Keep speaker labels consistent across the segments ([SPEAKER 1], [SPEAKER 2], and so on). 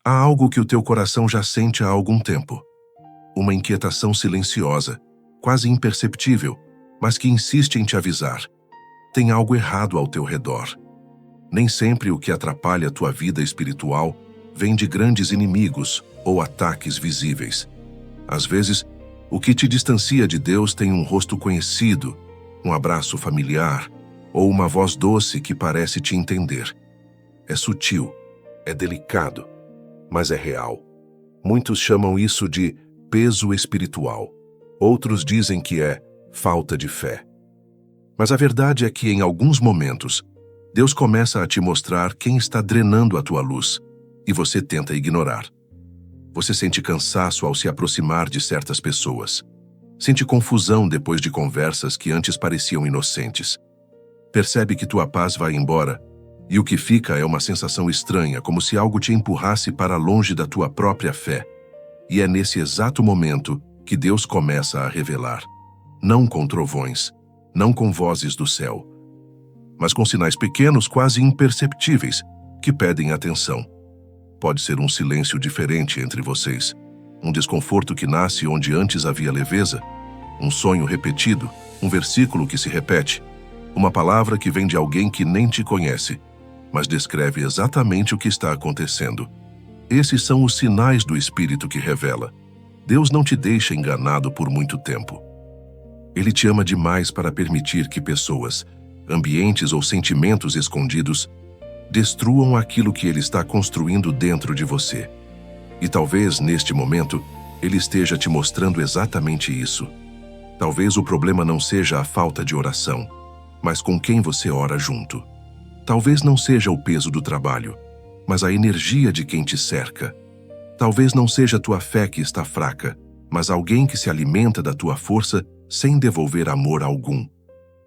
[SPEAKER 1] Há algo que o teu coração já sente há algum tempo. Uma inquietação silenciosa, quase imperceptível, mas que insiste em te avisar. Tem algo errado ao teu redor. Nem sempre o que atrapalha tua vida espiritual vem de grandes inimigos ou ataques visíveis. Às vezes, o que te distancia de Deus tem um rosto conhecido, um abraço familiar ou uma voz doce que parece te entender. É sutil, é delicado, mas é real. Muitos chamam isso de peso espiritual. Outros dizem que é falta de fé. Mas a verdade é que, em alguns momentos, Deus começa a te mostrar quem está drenando a tua luz e você tenta ignorar. Você sente cansaço ao se aproximar de certas pessoas. Sente confusão depois de conversas que antes pareciam inocentes. Percebe que tua paz vai embora e o que fica é uma sensação estranha, como se algo te empurrasse para longe da tua própria fé. E é nesse exato momento que Deus começa a revelar. Não com trovões, não com vozes do céu, mas com sinais pequenos, quase imperceptíveis, que pedem atenção. Pode ser um silêncio diferente entre vocês, um desconforto que nasce onde antes havia leveza, um sonho repetido, um versículo que se repete, uma palavra que vem de alguém que nem te conhece, mas descreve exatamente o que está acontecendo. Esses são os sinais do Espírito que revela. Deus não te deixa enganado por muito tempo. Ele te ama demais para permitir que pessoas, ambientes ou sentimentos escondidos destruam aquilo que Ele está construindo dentro de você. E talvez, neste momento, Ele esteja te mostrando exatamente isso. Talvez o problema não seja a falta de oração, mas com quem você ora junto. Talvez não seja o peso do trabalho, mas a energia de quem te cerca. Talvez não seja a tua fé que está fraca, mas alguém que se alimenta da tua força sem devolver amor algum.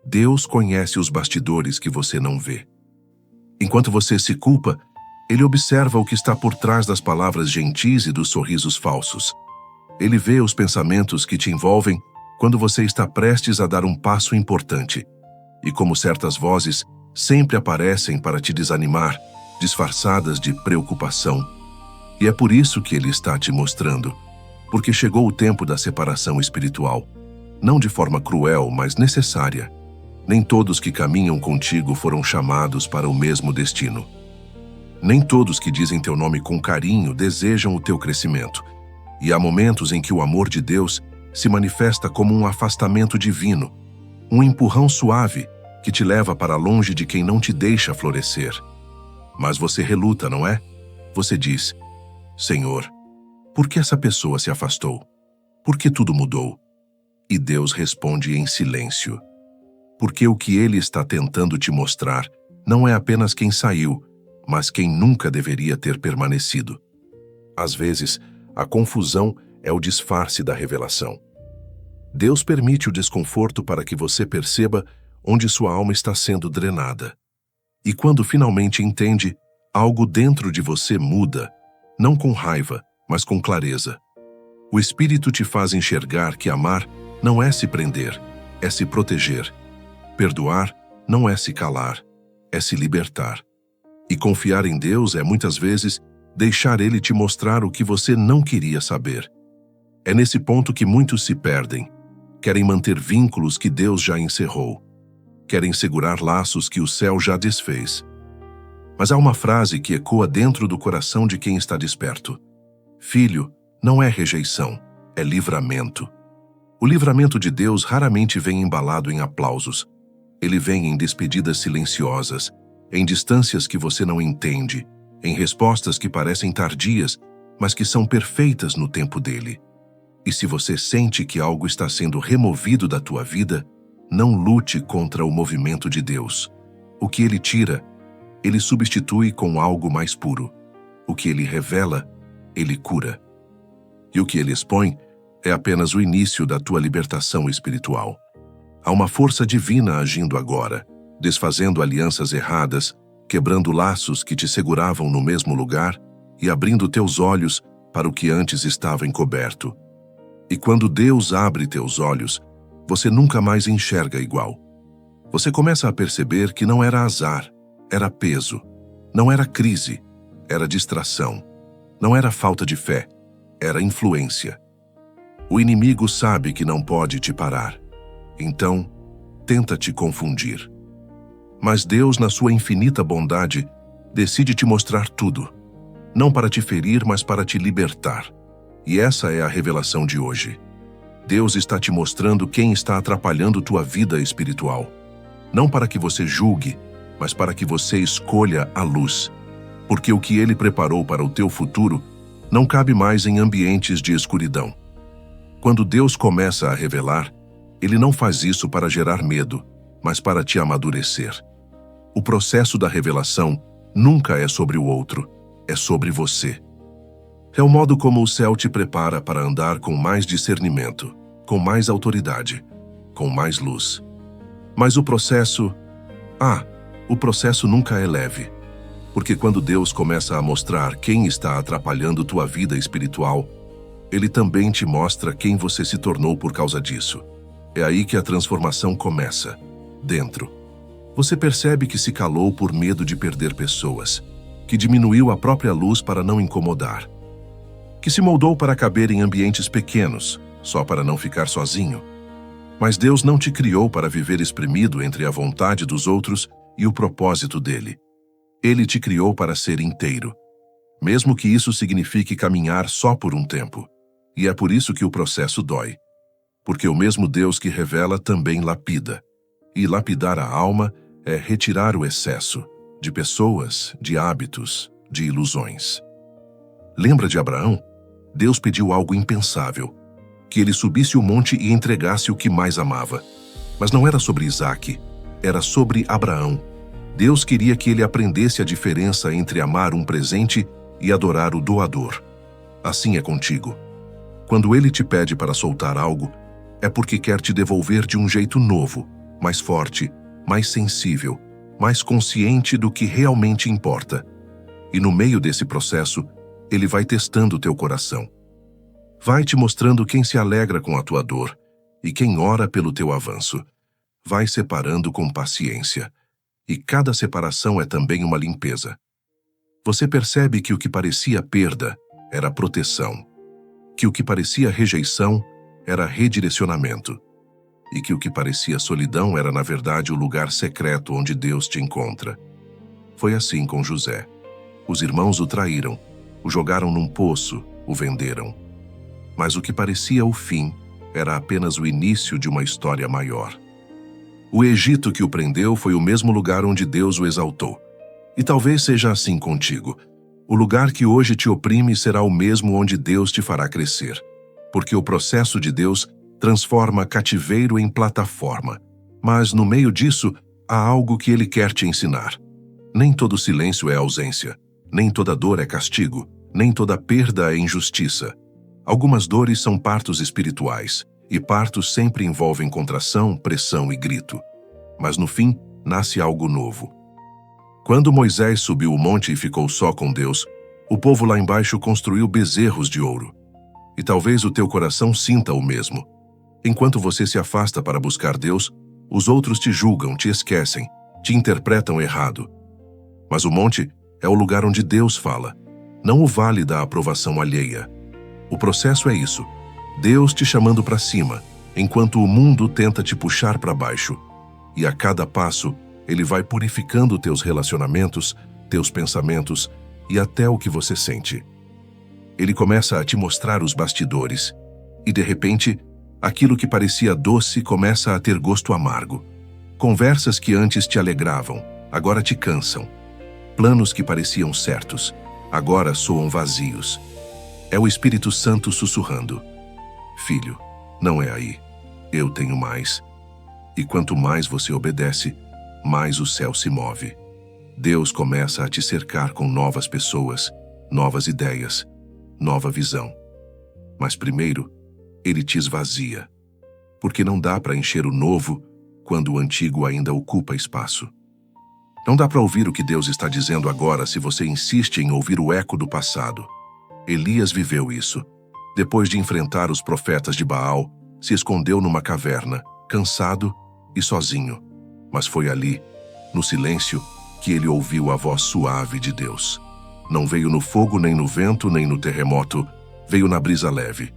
[SPEAKER 1] Deus conhece os bastidores que você não vê. Enquanto você se culpa, Ele observa o que está por trás das palavras gentis e dos sorrisos falsos. Ele vê os pensamentos que te envolvem quando você está prestes a dar um passo importante. E como certas vozes sempre aparecem para te desanimar, disfarçadas de preocupação. E é por isso que Ele está te mostrando, porque chegou o tempo da separação espiritual, não de forma cruel, mas necessária. Nem todos que caminham contigo foram chamados para o mesmo destino. Nem todos que dizem teu nome com carinho desejam o teu crescimento. E há momentos em que o amor de Deus se manifesta como um afastamento divino, um empurrão suave que te leva para longe de quem não te deixa florescer. Mas você reluta, não é? Você diz: Senhor, por que essa pessoa se afastou? Por que tudo mudou? E Deus responde em silêncio. Porque o que Ele está tentando te mostrar não é apenas quem saiu, mas quem nunca deveria ter permanecido. Às vezes, a confusão é o disfarce da revelação. Deus permite o desconforto para que você perceba onde sua alma está sendo drenada. E quando finalmente entende, algo dentro de você muda, não com raiva, mas com clareza. O Espírito te faz enxergar que amar não é se prender, é se proteger. Perdoar não é se calar, é se libertar. E confiar em Deus é, muitas vezes, deixar Ele te mostrar o que você não queria saber. É nesse ponto que muitos se perdem. Querem manter vínculos que Deus já encerrou. Querem segurar laços que o céu já desfez. Mas há uma frase que ecoa dentro do coração de quem está desperto. Filho, não é rejeição, é livramento. O livramento de Deus raramente vem embalado em aplausos. Ele vem em despedidas silenciosas, em distâncias que você não entende, em respostas que parecem tardias, mas que são perfeitas no tempo dele. E se você sente que algo está sendo removido da tua vida, não lute contra o movimento de Deus. O que Ele tira, Ele substitui com algo mais puro. O que Ele revela, Ele cura. E o que Ele expõe é apenas o início da tua libertação espiritual. Há uma força divina agindo agora, desfazendo alianças erradas, quebrando laços que te seguravam no mesmo lugar e abrindo teus olhos para o que antes estava encoberto. E quando Deus abre teus olhos, você nunca mais enxerga igual. Você começa a perceber que não era azar, era peso. Não era crise, era distração. Não era falta de fé, era influência. O inimigo sabe que não pode te parar. Então, tenta te confundir. Mas Deus, na sua infinita bondade, decide te mostrar tudo. Não para te ferir, mas para te libertar. E essa é a revelação de hoje. Deus está te mostrando quem está atrapalhando tua vida espiritual. Não para que você julgue, mas para que você escolha a luz. Porque o que Ele preparou para o teu futuro não cabe mais em ambientes de escuridão. Quando Deus começa a revelar, Ele não faz isso para gerar medo, mas para te amadurecer. O processo da revelação nunca é sobre o outro, é sobre você. É o modo como o céu te prepara para andar com mais discernimento, com mais autoridade, com mais luz. Mas o processo nunca é leve. Porque quando Deus começa a mostrar quem está atrapalhando tua vida espiritual, Ele também te mostra quem você se tornou por causa disso. É aí que a transformação começa, dentro. Você percebe que se calou por medo de perder pessoas, que diminuiu a própria luz para não incomodar, que se moldou para caber em ambientes pequenos, só para não ficar sozinho. Mas Deus não te criou para viver espremido entre a vontade dos outros e o propósito dele. Ele te criou para ser inteiro, mesmo que isso signifique caminhar só por um tempo. E é por isso que o processo dói. Porque o mesmo Deus que revela também lapida. E lapidar a alma é retirar o excesso de pessoas, de hábitos, de ilusões. Lembra de Abraão? Deus pediu algo impensável, que ele subisse o monte e entregasse o que mais amava. Mas não era sobre Isaque, era sobre Abraão. Deus queria que ele aprendesse a diferença entre amar um presente e adorar o doador. Assim é contigo. Quando ele te pede para soltar algo, é porque quer te devolver de um jeito novo, mais forte, mais sensível, mais consciente do que realmente importa. E no meio desse processo, ele vai testando teu coração. Vai te mostrando quem se alegra com a tua dor e quem ora pelo teu avanço. Vai separando com paciência. E cada separação é também uma limpeza. Você percebe que o que parecia perda era proteção, que o que parecia rejeição era redirecionamento, e que o que parecia solidão era, na verdade, o lugar secreto onde Deus te encontra. Foi assim com José. Os irmãos o traíram, o jogaram num poço, o venderam. Mas o que parecia o fim era apenas o início de uma história maior. O Egito que o prendeu foi o mesmo lugar onde Deus o exaltou. E talvez seja assim contigo. O lugar que hoje te oprime será o mesmo onde Deus te fará crescer. Porque o processo de Deus transforma cativeiro em plataforma. Mas no meio disso, há algo que Ele quer te ensinar. Nem todo silêncio é ausência. Nem toda dor é castigo. Nem toda perda é injustiça. Algumas dores são partos espirituais. E partos sempre envolvem contração, pressão e grito. Mas no fim, nasce algo novo. Quando Moisés subiu o monte e ficou só com Deus, o povo lá embaixo construiu bezerros de ouro. E talvez o teu coração sinta o mesmo. Enquanto você se afasta para buscar Deus, os outros te julgam, te esquecem, te interpretam errado. Mas o monte é o lugar onde Deus fala, não o vale da aprovação alheia. O processo é isso. Deus te chamando para cima, enquanto o mundo tenta te puxar para baixo. E a cada passo, Ele vai purificando teus relacionamentos, teus pensamentos e até o que você sente. Ele começa a te mostrar os bastidores. E, de repente, aquilo que parecia doce começa a ter gosto amargo. Conversas que antes te alegravam, agora te cansam. Planos que pareciam certos, agora soam vazios. É o Espírito Santo sussurrando. Filho, não é aí. Eu tenho mais. E quanto mais você obedece, mais o céu se move. Deus começa a te cercar com novas pessoas, novas ideias, nova visão. Mas primeiro, Ele te esvazia. Porque não dá para encher o novo quando o antigo ainda ocupa espaço. Não dá para ouvir o que Deus está dizendo agora se você insiste em ouvir o eco do passado. Elias viveu isso. Depois de enfrentar os profetas de Baal, se escondeu numa caverna, cansado e sozinho. Mas foi ali, no silêncio, que ele ouviu a voz suave de Deus. Não veio no fogo, nem no vento, nem no terremoto, veio na brisa leve.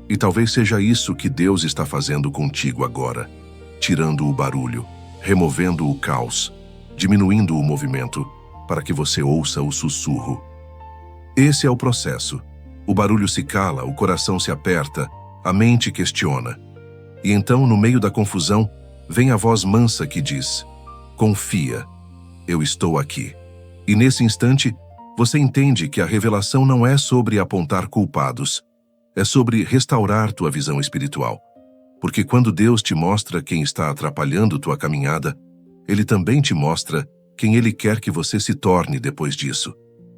[SPEAKER 1] E talvez seja isso que Deus está fazendo contigo agora, tirando o barulho, removendo o caos, diminuindo o movimento, para que você ouça o sussurro. Esse é o processo. O barulho se cala, o coração se aperta, a mente questiona. E então, no meio da confusão, vem a voz mansa que diz: confia, eu estou aqui. E nesse instante, você entende que a revelação não é sobre apontar culpados, é sobre restaurar tua visão espiritual. Porque quando Deus te mostra quem está atrapalhando tua caminhada, Ele também te mostra quem Ele quer que você se torne depois disso.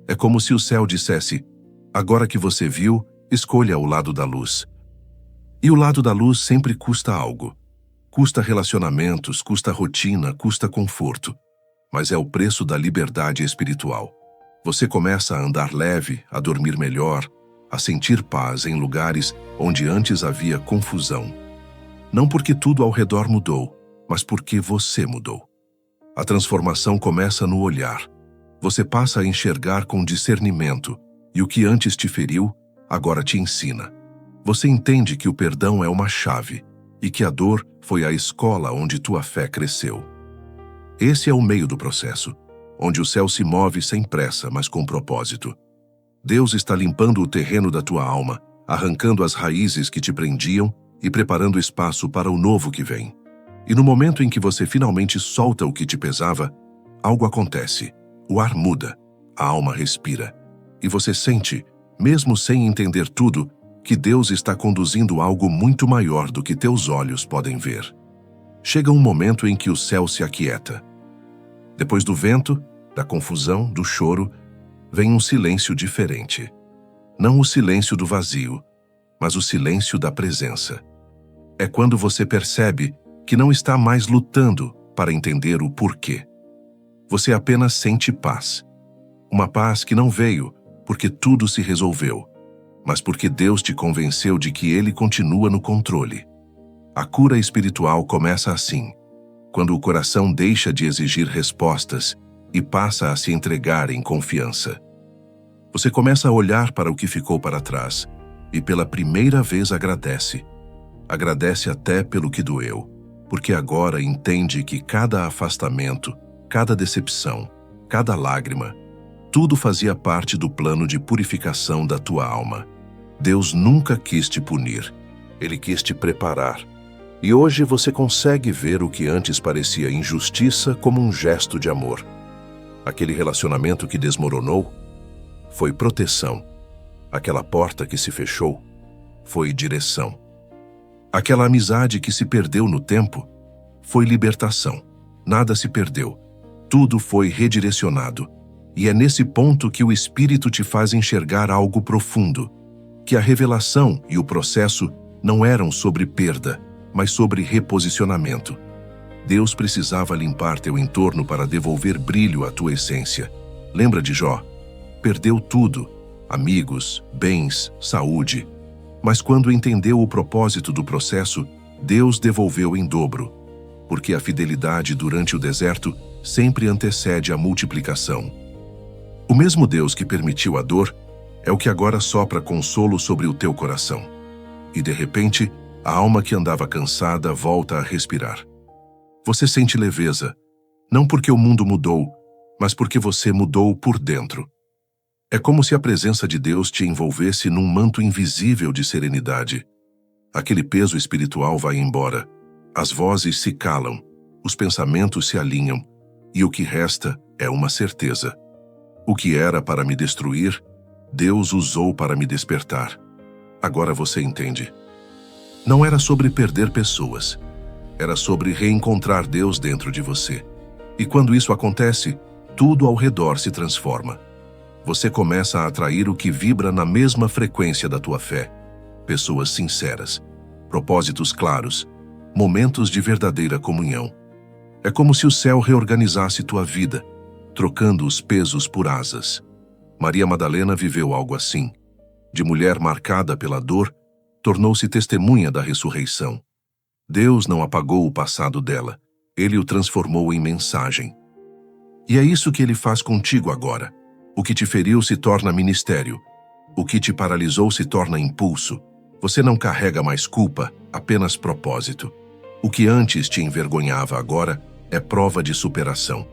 [SPEAKER 1] É como se o céu dissesse: agora que você viu, escolha o lado da luz. E o lado da luz sempre custa algo. Custa relacionamentos, custa rotina, custa conforto. Mas é o preço da liberdade espiritual. Você começa a andar leve, a dormir melhor, a sentir paz em lugares onde antes havia confusão. Não porque tudo ao redor mudou, mas porque você mudou. A transformação começa no olhar. Você passa a enxergar com discernimento, e o que antes te feriu, agora te ensina. Você entende que o perdão é uma chave, e que a dor foi a escola onde tua fé cresceu. Esse é o meio do processo, onde o céu se move sem pressa, mas com propósito. Deus está limpando o terreno da tua alma, arrancando as raízes que te prendiam e preparando espaço para o novo que vem. E no momento em que você finalmente solta o que te pesava, algo acontece. O ar muda, a alma respira, e você sente, mesmo sem entender tudo, que Deus está conduzindo algo muito maior do que teus olhos podem ver. Chega um momento em que o céu se aquieta. Depois do vento, da confusão, do choro, vem um silêncio diferente. Não o silêncio do vazio, mas o silêncio da presença. É quando você percebe que não está mais lutando para entender o porquê. Você apenas sente paz. Uma paz que não veio porque tudo se resolveu, mas porque Deus te convenceu de que Ele continua no controle. A cura espiritual começa assim, quando o coração deixa de exigir respostas e passa a se entregar em confiança. Você começa a olhar para o que ficou para trás e pela primeira vez agradece. Agradece até pelo que doeu, porque agora entende que cada afastamento, cada decepção, cada lágrima, tudo fazia parte do plano de purificação da tua alma. Deus nunca quis te punir, Ele quis te preparar. E hoje você consegue ver o que antes parecia injustiça como um gesto de amor. Aquele relacionamento que desmoronou foi proteção. Aquela porta que se fechou foi direção. Aquela amizade que se perdeu no tempo foi libertação. Nada se perdeu. Tudo foi redirecionado. E é nesse ponto que o Espírito te faz enxergar algo profundo, que a revelação e o processo não eram sobre perda, mas sobre reposicionamento. Deus precisava limpar teu entorno para devolver brilho à tua essência. Lembra de Jó? Perdeu tudo, amigos, bens, saúde. Mas quando entendeu o propósito do processo, Deus devolveu em dobro, porque a fidelidade durante o deserto sempre antecede a multiplicação. O mesmo Deus que permitiu a dor é o que agora sopra consolo sobre o teu coração. E de repente, a alma que andava cansada volta a respirar. Você sente leveza, não porque o mundo mudou, mas porque você mudou por dentro. É como se a presença de Deus te envolvesse num manto invisível de serenidade. Aquele peso espiritual vai embora, as vozes se calam, os pensamentos se alinham, e o que resta é uma certeza. O que era para me destruir, Deus usou para me despertar. Agora você entende. Não era sobre perder pessoas, era sobre reencontrar Deus dentro de você. E quando isso acontece, tudo ao redor se transforma. Você começa a atrair o que vibra na mesma frequência da tua fé. Pessoas sinceras, propósitos claros, momentos de verdadeira comunhão. É como se o céu reorganizasse tua vida, trocando os pesos por asas. Maria Madalena viveu algo assim. De mulher marcada pela dor, tornou-se testemunha da ressurreição. Deus não apagou o passado dela, Ele o transformou em mensagem. E é isso que Ele faz contigo agora. O que te feriu se torna ministério. O que te paralisou se torna impulso. Você não carrega mais culpa, apenas propósito. O que antes te envergonhava agora é prova de superação.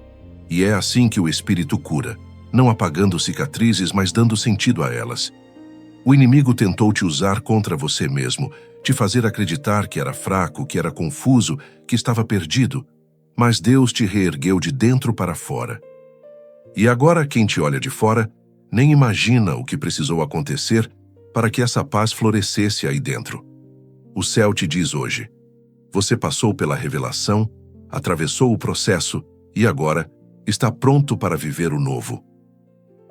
[SPEAKER 1] E é assim que o Espírito cura, não apagando cicatrizes, mas dando sentido a elas. O inimigo tentou te usar contra você mesmo, te fazer acreditar que era fraco, que era confuso, que estava perdido. Mas Deus te reergueu de dentro para fora. E agora quem te olha de fora nem imagina o que precisou acontecer para que essa paz florescesse aí dentro. O céu te diz hoje: você passou pela revelação, atravessou o processo e agora está pronto para viver o novo.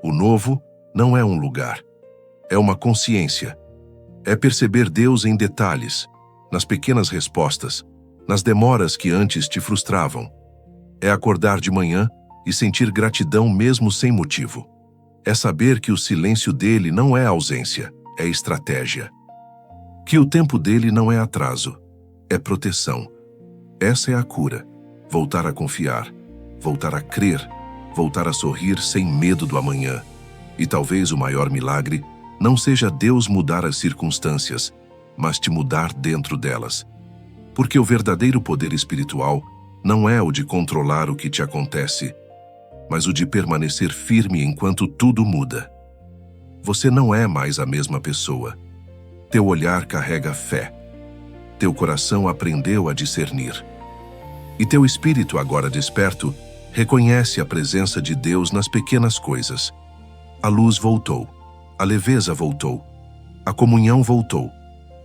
[SPEAKER 1] O novo não é um lugar, é uma consciência. É perceber Deus em detalhes, nas pequenas respostas, nas demoras que antes te frustravam. É acordar de manhã e sentir gratidão mesmo sem motivo. É saber que o silêncio dele não é ausência, é estratégia. Que o tempo dele não é atraso, é proteção. Essa é a cura. Voltar a confiar, voltar a crer, voltar a sorrir sem medo do amanhã. E talvez o maior milagre não seja Deus mudar as circunstâncias, mas te mudar dentro delas. Porque o verdadeiro poder espiritual não é o de controlar o que te acontece, mas o de permanecer firme enquanto tudo muda. Você não é mais a mesma pessoa. Teu olhar carrega fé. Teu coração aprendeu a discernir. E teu espírito, agora desperto, reconhece a presença de Deus nas pequenas coisas. A luz voltou, a leveza voltou, a comunhão voltou.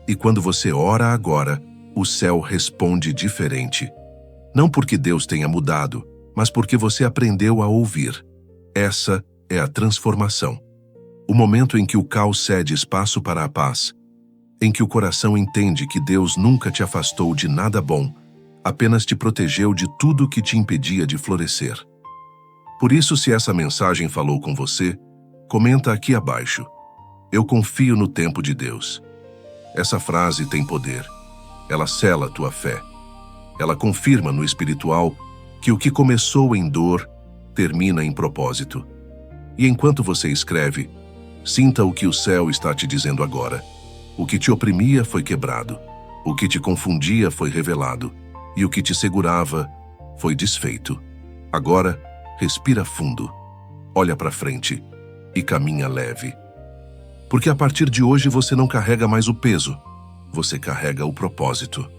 [SPEAKER 1] E quando você ora agora, o céu responde diferente. Não porque Deus tenha mudado, mas porque você aprendeu a ouvir. Essa é a transformação. O momento em que o caos cede espaço para a paz, em que o coração entende que Deus nunca te afastou de nada bom, apenas te protegeu de tudo que te impedia de florescer. Por isso, se essa mensagem falou com você, comenta aqui abaixo: eu confio no tempo de Deus. Essa frase tem poder. Ela sela a tua fé. Ela confirma no espiritual que o que começou em dor termina em propósito. E enquanto você escreve, sinta o que o céu está te dizendo agora. O que te oprimia foi quebrado. O que te confundia foi revelado. E o que te segurava foi desfeito. Agora, respira fundo, olha para frente e caminha leve. Porque a partir de hoje você não carrega mais o peso, você carrega o propósito.